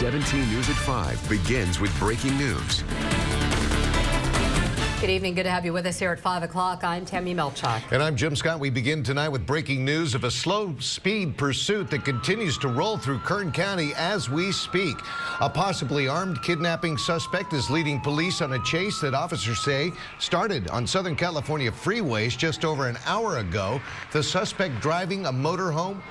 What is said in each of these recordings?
17 News at 5 begins with breaking news. Good evening. Good to have you with us here at 5 o'clock. I'm Tammy Melchak. And I'm Jim Scott. We begin tonight with breaking news of a slow-speed pursuit that continues to roll through Kern County as we speak. A possibly armed kidnapping suspect is leading police on a chase that officers say started on Southern California freeways just over an hour ago. The suspect driving a motorhome,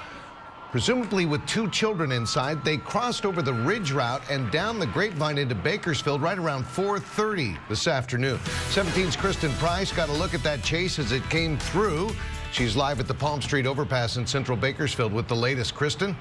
presumably with two children inside. They crossed over the Ridge route and down the Grapevine into Bakersfield right around 4:30 this afternoon. 17's Kristen Price got a look at that chase as it came through. She's live at the Palm Street overpass in central Bakersfield with the latest. Kristen?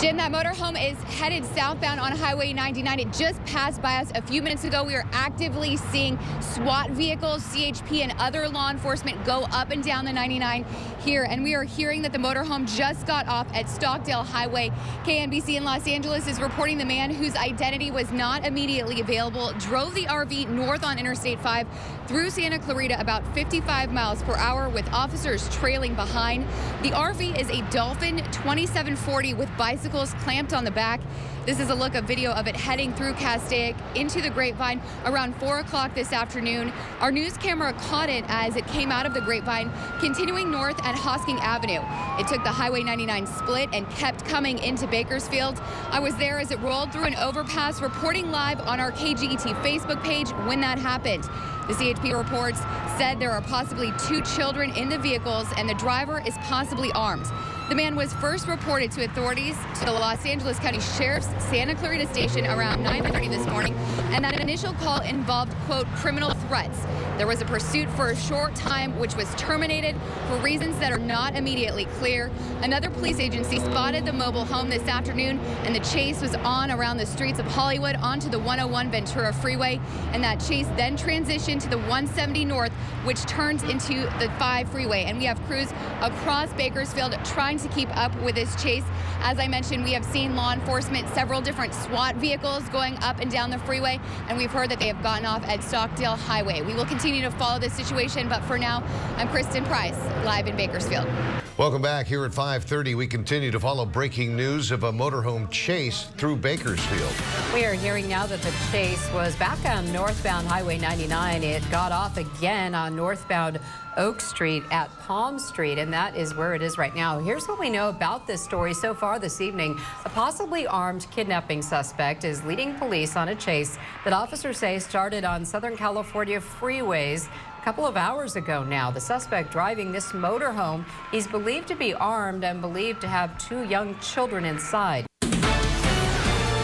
Jim, that motorhome is headed southbound on Highway 99. It just passed by us a few minutes ago. We are actively seeing SWAT vehicles, CHP, and other law enforcement go up and down the 99 here. And we are hearing that the motorhome just got off at Stockdale Highway. KNBC in Los Angeles is reporting the man whose identity was not immediately available drove the RV north on Interstate 5 through Santa Clarita about 55 miles per hour with officers trailing behind. The RV is a Dolphin 2740 with bicycles clamped on the back. This is a look of video of it heading through Castaic into the Grapevine around 4 o'clock this afternoon. Our news camera caught it as it came out of the Grapevine, continuing north at Hosking Avenue. It took the Highway 99 split and kept coming into Bakersfield. I was there as it rolled through an overpass, reporting live on our KGET Facebook page when that happened. The CHP reports said there are possibly two children in the vehicles and the driver is possibly armed. The man was first reported to authorities to the Los Angeles County Sheriff's Santa Clarita Station around 9:30 this morning, and that initial call involved, quote, criminal threats. There was a pursuit for a short time, which was terminated for reasons that are not immediately clear. Another police agency spotted the mobile home this afternoon, and the chase was on around the streets of Hollywood onto the 101 Ventura Freeway, and that chase then transitioned to the 170 North, which turns into the 5 freeway. And we have crews across Bakersfield trying to keep up with this chase. As I mentioned, we have seen law enforcement, several different SWAT vehicles going up and down the freeway, and we've heard that they have gotten off at Stockdale Highway. We will continue to follow this situation, but for now, I'm Kristen Price, live in Bakersfield. Welcome back. Here at 5:30, we continue to follow breaking news of a motorhome chase through Bakersfield. We are hearing now that the chase was back on northbound Highway 99. It got off again on northbound Oak Street at Palm Street, and that is where it is right now. Here's what we know about this story so far this evening. A possibly armed kidnapping suspect is leading police on a chase that officers say started on Southern California freeways a couple of hours ago now. The suspect driving this motorhome, he's believed to be armed and believed to have two young children inside.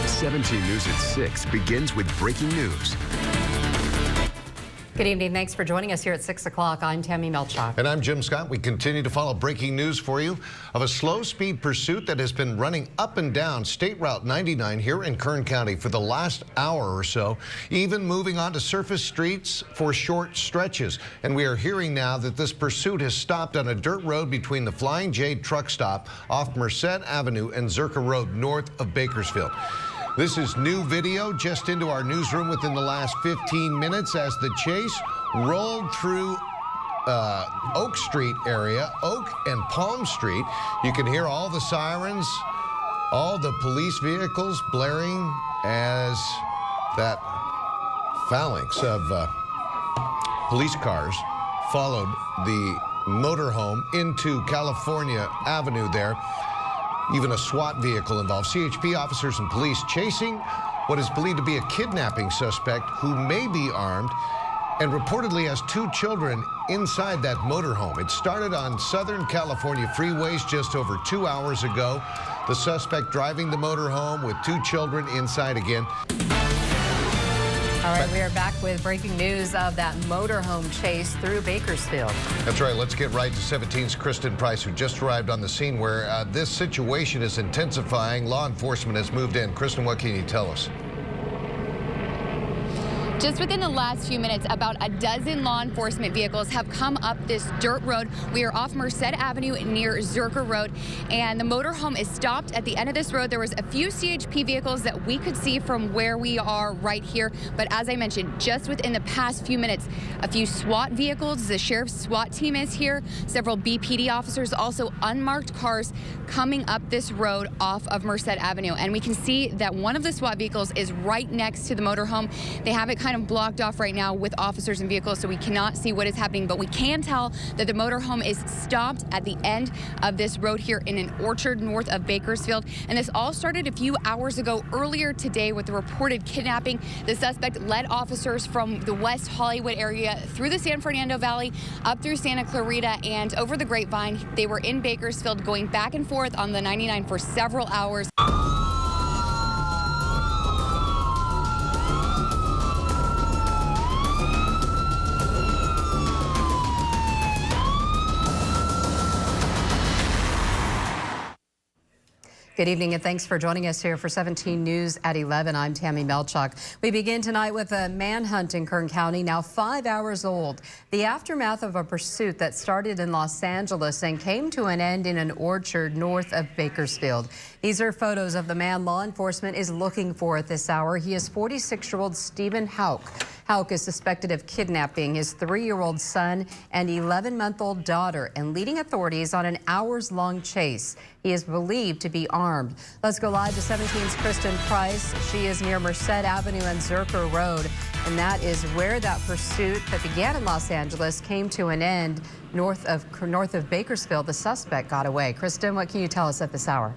17 News at 6 begins with breaking news. Good evening. Thanks for joining us here at 6 o'clock. I'm Tammy Melchak. And I'm Jim Scott. We continue to follow breaking news for you of a slow-speed pursuit that has been running up and down State Route 99 here in Kern County for the last hour or so, even moving onto surface streets for short stretches. And we are hearing now that this pursuit has stopped on a dirt road between the Flying J truck stop off Merced Avenue and Zerka Road north of Bakersfield. This is new video just into our newsroom within the last 15 minutes as the chase rolled through Oak Street area, Oak and Palm Street. You can hear all the sirens, all the police vehicles blaring as that phalanx of police cars followed the motorhome into California Avenue there. Even a SWAT vehicle involved. CHP officers and police chasing what is believed to be a kidnapping suspect who may be armed and reportedly has two children inside that motorhome. It started on Southern California freeways just over 2 hours ago. The suspect driving the motorhome with two children inside again. All right, we are back with breaking news of that motorhome chase through Bakersfield. That's right. Let's get right to 17's Kristen Price, who just arrived on the scene where this situation is intensifying. Law enforcement has moved in. Kristen, what can you tell us? Just within the last few minutes, about a dozen law enforcement vehicles have come up this dirt road. We are off Merced Avenue near Zerker Road, and the motorhome is stopped at the end of this road. There was a few CHP vehicles that we could see from where we are right here, but as I mentioned, just within the past few minutes, a few SWAT vehicles, the sheriff's SWAT team is here, several BPD officers, also unmarked cars coming up this road off of Merced Avenue. And we can see that one of the SWAT vehicles is right next to the motorhome. They have it kind of blocked off right now with officers and vehicles, so we cannot see what is happening, but we can tell that the motorhome is stopped at the end of this road here in an orchard north of Bakersfield. And this all started a few hours ago earlier today with the reported kidnapping. The suspect led officers from the West Hollywood area through the San Fernando Valley, up through Santa Clarita and over the Grapevine. They were in Bakersfield going back and forth on the 99 for several hours. Good evening and thanks for joining us here for 17 News at 11. I'm Tammy Melchuk. We begin tonight with a manhunt in Kern County, now 5 hours old. The aftermath of a pursuit that started in Los Angeles and came to an end in an orchard north of Bakersfield. These are photos of the man law enforcement is looking for at this hour. He is 46-year-old Stephen Hauk. Hauk is suspected of kidnapping his 3-year-old son and 11-month-old daughter and leading authorities on an hours-long chase. He is believed to be armed. Let's go live to 17's Kristen Price. She is near Merced Avenue and Zerker Road, and that is where that pursuit that began in Los Angeles came to an end north of Bakersfield. The suspect got away. Kristen, what can you tell us at this hour?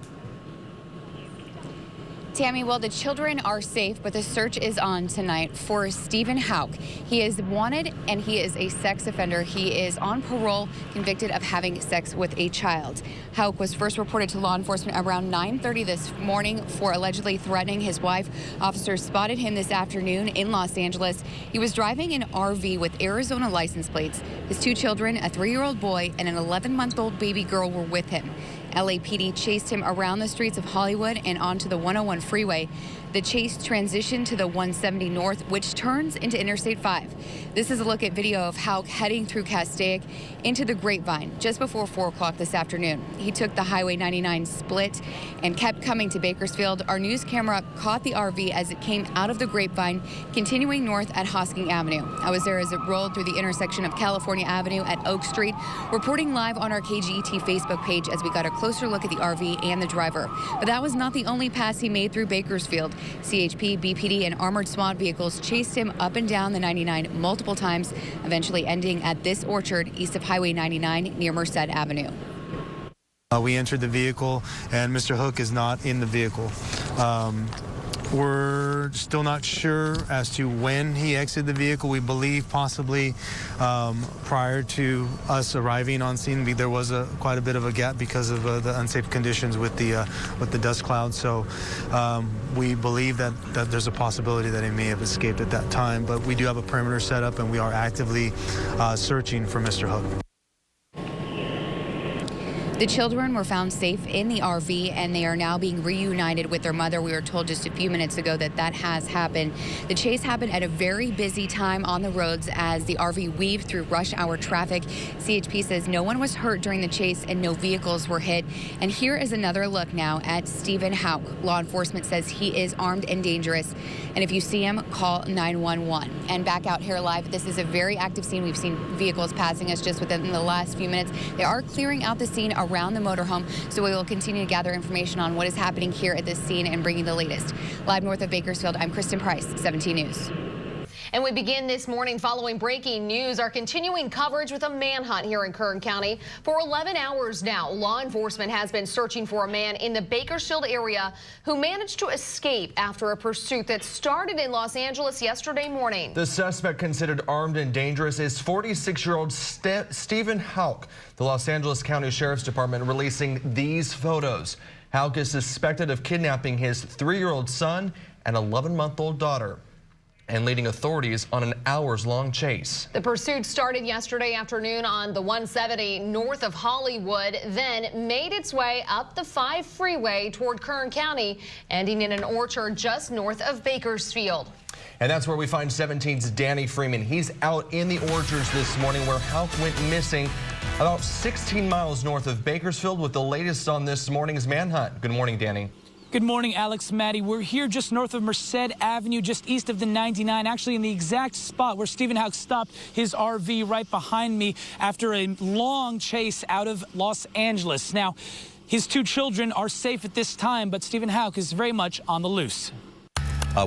Tammy, well, the children are safe, but the search is on tonight for Stephen Hauk. He is wanted and he is a sex offender. He is on parole, convicted of having sex with a child. Hauk was first reported to law enforcement around 9:30 this morning for allegedly threatening his wife. Officers spotted him this afternoon in Los Angeles. He was driving an RV with Arizona license plates. His 2 children, a 3-year-old boy and an 11-month-old baby girl, were with him. LAPD chased him around the streets of Hollywood and onto the 101 freeway. The chase transitioned to the 170 North, which turns into Interstate 5. This is a look at video of Hauk heading through Castaic into the Grapevine just before 4 o'clock this afternoon. He took the Highway 99 split and kept coming to Bakersfield. Our news camera caught the RV as it came out of the Grapevine, continuing north at Hosking Avenue. I was there as it rolled through the intersection of California Avenue at Oak Street, reporting live on our KGET Facebook page as we got a closer look at the RV and the driver. But that was not the only pass he made through Bakersfield. CHP, BPD, and armored SWAT vehicles chased him up and down the 99 multiple times, eventually ending at this orchard east of Highway 99 near Merced Avenue. We entered the vehicle, and Mr. Hauk is not in the vehicle. We're still not sure as to when he exited the vehicle. We believe possibly prior to us arriving on scene. There was quite a bit of a gap because of the unsafe conditions with the dust cloud. So we believe that there's a possibility that he may have escaped at that time. But we do have a perimeter set up, and we are actively searching for Mr. Hauk. The children were found safe in the RV, and they are now being reunited with their mother. We were told just a few minutes ago that that has happened. The chase happened at a very busy time on the roads as the RV weaved through rush hour traffic. CHP says no one was hurt during the chase and no vehicles were hit. And here is another look now at Stephen Hauk. Law enforcement says he is armed and dangerous. And if you see him, call 911. And back out here live, this is a very active scene. We've seen vehicles passing us just within the last few minutes. They are clearing out the scene around the motorhome, so we will continue to gather information on what is happening here at this scene and bringing the latest. Live north of Bakersfield, I'm Kristen Price, 17 News. And we begin this morning following breaking news, our continuing coverage with a manhunt here in Kern County. For 11 hours now, law enforcement has been searching for a man in the Bakersfield area who managed to escape after a pursuit that started in Los Angeles yesterday morning. The suspect, considered armed and dangerous, is 46-year-old Stephen Hauk. The Los Angeles County Sheriff's Department releasing these photos. Hauk is suspected of kidnapping his 3-year-old son and 11-month-old daughter. and leading authorities on an hours-long chase. The pursuit started yesterday afternoon on the 170 north of Hollywood, then made its way up the 5 freeway toward Kern County, ending in an orchard just north of Bakersfield. And that's where we find 17's Danny Freeman. He's out in the orchards this morning where Houck went missing about 16 miles north of Bakersfield with the latest on this morning's manhunt. Good morning, Danny. Good morning, Alex, Maddie. We're here just north of Merced Avenue, just east of the 99, actually in the exact spot where Stephen Houck stopped his RV right behind me after a long chase out of Los Angeles. Now, his 2 children are safe at this time, but Stephen Houck is very much on the loose.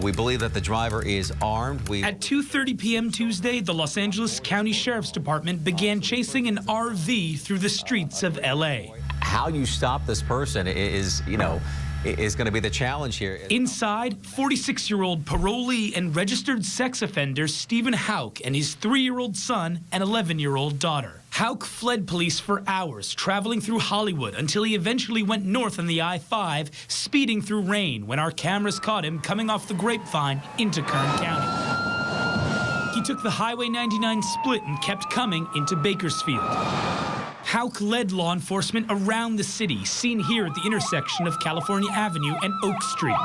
We believe that the driver is armed. At 2:30 p.m. Tuesday, the Los Angeles County Sheriff's Department began chasing an RV through the streets of L.A. How you stop this person is going to be the challenge here. Inside, 46-year-old parolee and registered sex offender Stephen Houck and his 3-year-old son and 11-year-old daughter. Houck fled police for hours, traveling through Hollywood until he eventually went north on the I-5, speeding through rain when our cameras caught him coming off the Grapevine into Kern County. He took the Highway 99 split and kept coming into Bakersfield. Houck led law enforcement around the city, seen here at the intersection of California Avenue and Oak Street.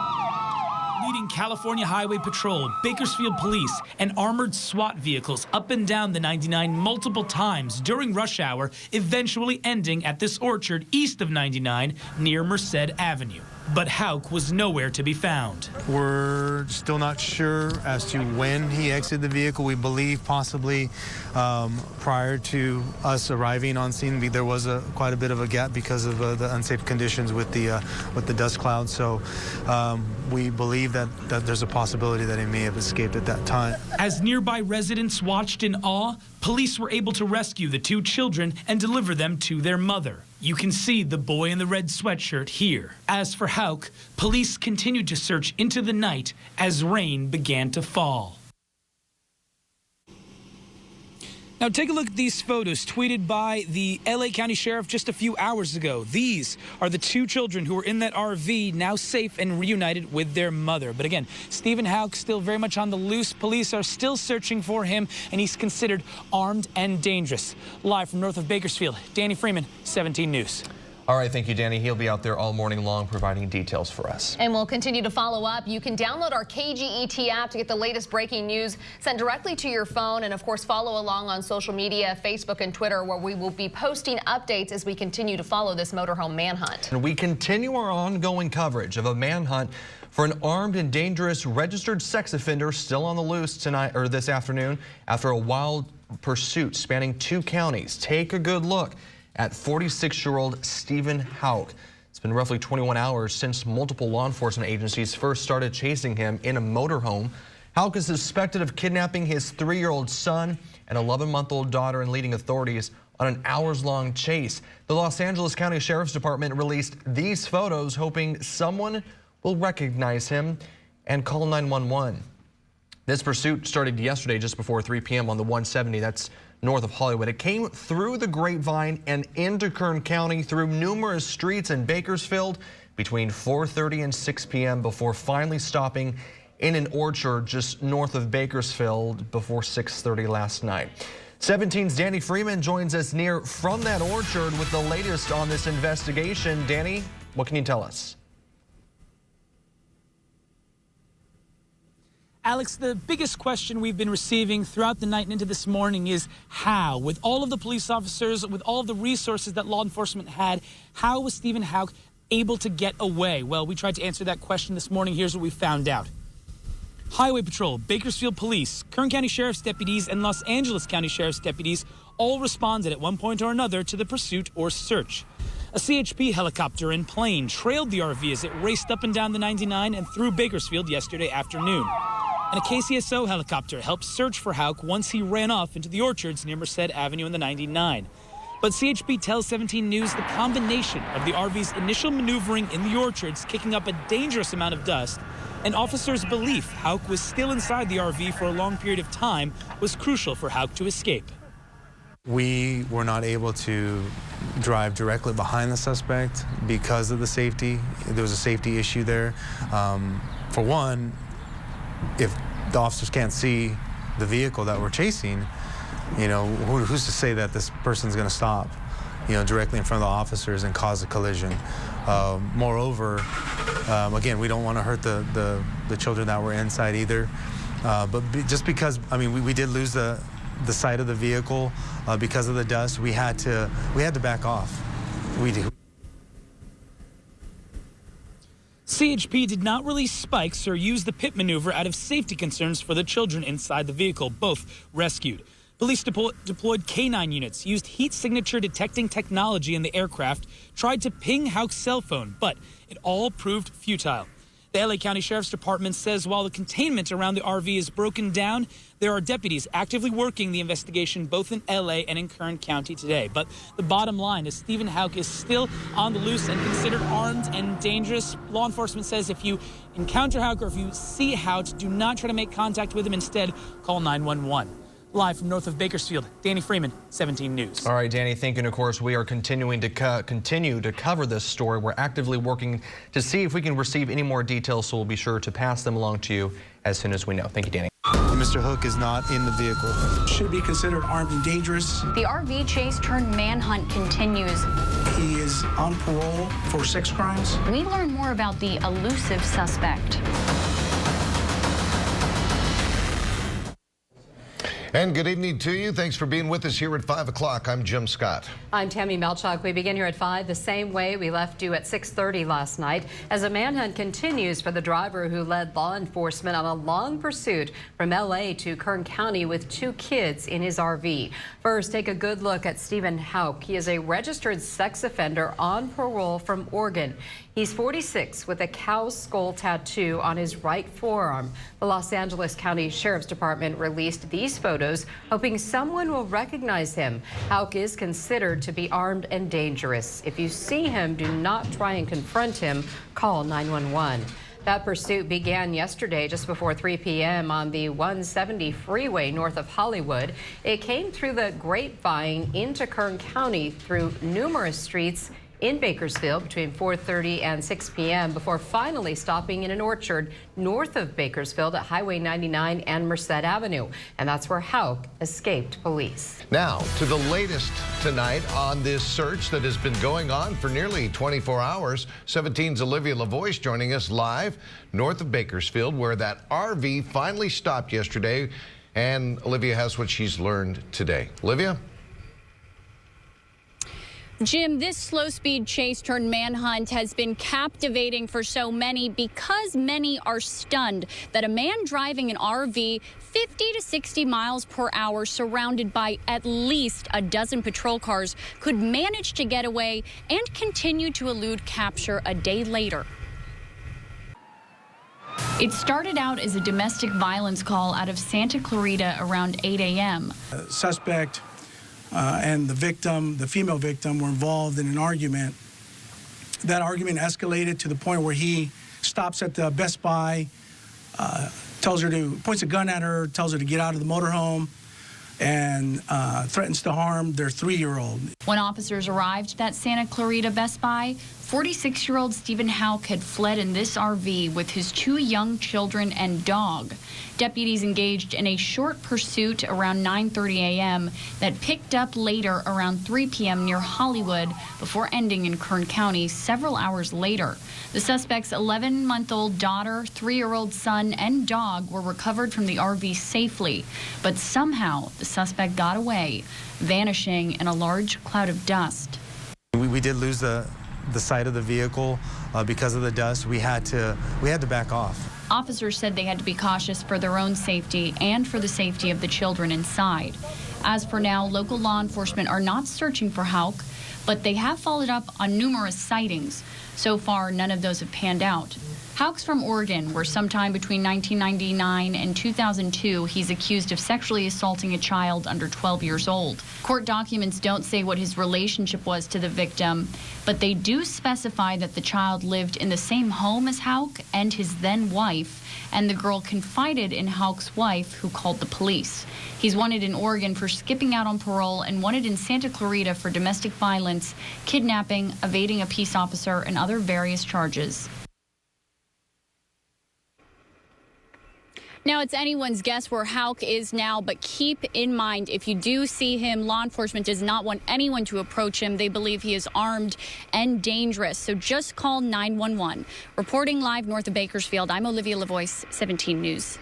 Leading California Highway Patrol, Bakersfield Police, and armored SWAT vehicles up and down the 99 multiple times during rush hour, eventually ending at this orchard east of 99 near Merced Avenue. But Houck was nowhere to be found. We're still not sure as to when he exited the vehicle. We believe possibly prior to us arriving on scene. There was quite a bit of a gap because of the unsafe conditions with the dust cloud. So we believe that there's a possibility that he may have escaped at that time. As nearby residents watched in awe, police were able to rescue the 2 children and deliver them to their mother. You can see the boy in the red sweatshirt here. As for Houck, police continued to search into the night as rain began to fall. Now take a look at these photos tweeted by the LA County Sheriff just a few hours ago. These are the 2 children who were in that RV, now safe and reunited with their mother. But again, Stephen Houck still very much on the loose. Police are still searching for him, and he's considered armed and dangerous. Live from north of Bakersfield, Danny Freeman, 17 News. All right, thank you, Danny. He'll be out there all morning long providing details for us. And we'll continue to follow up. You can download our KGET app to get the latest breaking news sent directly to your phone. And of course, follow along on social media, Facebook and Twitter, where we will be posting updates as we continue to follow this motorhome manhunt. And we continue our ongoing coverage of a manhunt for an armed and dangerous registered sex offender still on the loose tonight or this afternoon after a wild pursuit spanning 2 counties. Take a good look at 46-year-old Stephen Houck. It's been roughly 21 hours since multiple law enforcement agencies first started chasing him in a motorhome. Houck is suspected of kidnapping his 3-year-old son and 11-month-old daughter and leading authorities on an hours-long chase. The Los Angeles County Sheriff's Department released these photos, hoping someone will recognize him and call 911. This pursuit started yesterday just before 3 p.m. on the 170. That's north of Hollywood. It came through the Grapevine and into Kern County through numerous streets in Bakersfield between 4:30 and 6 p.m. before finally stopping in an orchard just north of Bakersfield before 6:30 last night. 17's Danny Freeman joins us near from that orchard with the latest on this investigation. Danny, what can you tell us? Alex, the biggest question we've been receiving throughout the night and into this morning is how, with all of the police officers, with all of the resources that law enforcement had, how was Stephen Houck able to get away? Well, we tried to answer that question this morning. Here's what we found out. Highway Patrol, Bakersfield Police, Kern County Sheriff's deputies, and Los Angeles County Sheriff's deputies all responded at one point or another to the pursuit or search. A CHP helicopter and plane trailed the RV as it raced up and down the 99 and through Bakersfield yesterday afternoon. And a KCSO helicopter helped search for Houck once he ran off into the orchards near Merced Avenue and the 99. But CHP tells 17 News the combination of the RV's initial maneuvering in the orchards, kicking up a dangerous amount of dust, and officers' belief Houck was still inside the RV for a long period of time was crucial for Houck to escape. We were not able to drive directly behind the suspect because of the safety. There was a safety issue there. For one, if the officers can't see the vehicle that we're chasing, you know, who's to say that this person's going to stop, you know, directly in front of the officers and cause a collision. Moreover, again, we don't want to hurt the children that were inside either. But just because, I mean, we did lose the sight of the vehicle because of the dust, we had to back off. We do. CHP did not release spikes or use the pit maneuver out of safety concerns for the children inside the vehicle, both rescued. Police deployed K9 units, used heat signature detecting technology in the aircraft, tried to ping Houck's cell phone, but it all proved futile. The LA County Sheriff's Department says while the containment around the RV is broken down, there are deputies actively working the investigation both in LA and in Kern County today. But the bottom line is Stephen Houck is still on the loose and considered armed and dangerous. Law enforcement says if you encounter Houck or if you see Houck, do not try to make contact with him. Instead, call 911. Live from north of Bakersfield, Danny Freeman, 17 News. All right, Danny, thank you. And of course, we are continuing to cover this story. We're actively working to see if we can receive any more details, so we'll be sure to pass them along to you as soon as we know. Thank you, Danny. Mr. Hook is not in the vehicle. Should be considered armed and dangerous. The RV chase turned manhunt continues. He is on parole for 6 crimes. We learn more about the elusive suspect. And good evening to you. Thanks for being with us here at 5 o'clock. I'm Jim Scott. I'm Tammy Melchuk. We begin here at 5 the same way we left you at 6:30 last night as a manhunt continues for the driver who led law enforcement on a long pursuit from LA to Kern County with 2 kids in his RV. First, take a good look at Stephen Houck. He is a registered sex offender on parole from Oregon. He's 46 with a cow skull tattoo on his right forearm. The Los Angeles County Sheriff's Department released these photos, hoping someone will recognize him. Houck is considered to be armed and dangerous. If you see him, do not try and confront him. Call 911. That pursuit began yesterday just before 3 p.m. on the 170 freeway north of Hollywood. It came through the Grapevine into Kern County through numerous streets in Bakersfield between 4:30 and 6 p.m. before finally stopping in an orchard north of Bakersfield at Highway 99 and Merced Avenue. And that's where Houck escaped police. Now to the latest tonight on this search that has been going on for nearly 24 hours. 17's Olivia LaVoice joining us live north of Bakersfield, where that RV finally stopped yesterday. And Olivia has what she's learned today. Olivia? Jim, this slow-speed chase turned manhunt has been captivating for so many because many are stunned that a man driving an RV 50 to 60 miles per hour surrounded by at least a dozen patrol cars could manage to get away and continue to elude capture a day later. It started out as a domestic violence call out of Santa Clarita around 8 a.m. Suspect and the victim, the female victim, were involved in an argument. That argument escalated to the point where he stops at the Best Buy, points a gun at her, tells her to get out of the motorhome, and threatens to harm their 3-year-old. When officers arrived at Santa Clarita Best Buy, 46-year-old Stephen Houck had fled in this RV with his 2 young children and dog. Deputies engaged in a short pursuit around 9:30 a.m. that picked up later around 3 p.m. near Hollywood before ending in Kern County several hours later. The suspect's 11-month-old daughter, 3-year-old son, and dog were recovered from the RV safely, but somehow the suspect got away, vanishing in a large cloud of dust. We did lose the sight of the vehicle because of the dust. We had to back off. Officers said they had to be cautious for their own safety and for the safety of the children inside. As for now, local law enforcement are not searching for Houck, but they have followed up on numerous sightings. So far, none of those have panned out. Houck's from Oregon, where sometime between 1999 and 2002, he's accused of sexually assaulting a child under 12 years old. Court documents don't say what his relationship was to the victim, but they do specify that the child lived in the same home as Houck and his then wife, and the girl confided in Houck's wife, who called the police. He's wanted in Oregon for skipping out on parole and wanted in Santa Clarita for domestic violence, kidnapping, evading a peace officer, and other various charges. Now, it's anyone's guess where Houck is now, but keep in mind, if you do see him, law enforcement does not want anyone to approach him. They believe he is armed and dangerous. So just call 911. Reporting live north of Bakersfield, I'm Olivia Lavoie, 17 News.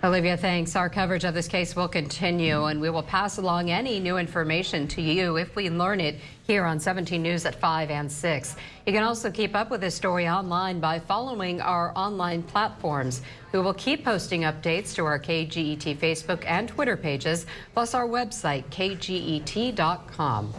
Olivia, thanks. Our coverage of this case will continue, and we will pass along any new information to you if we learn it here on 17 News at 5 and 6. You can also keep up with this story online by following our online platforms. We will keep posting updates to our KGET Facebook and Twitter pages, plus our website, kget.com.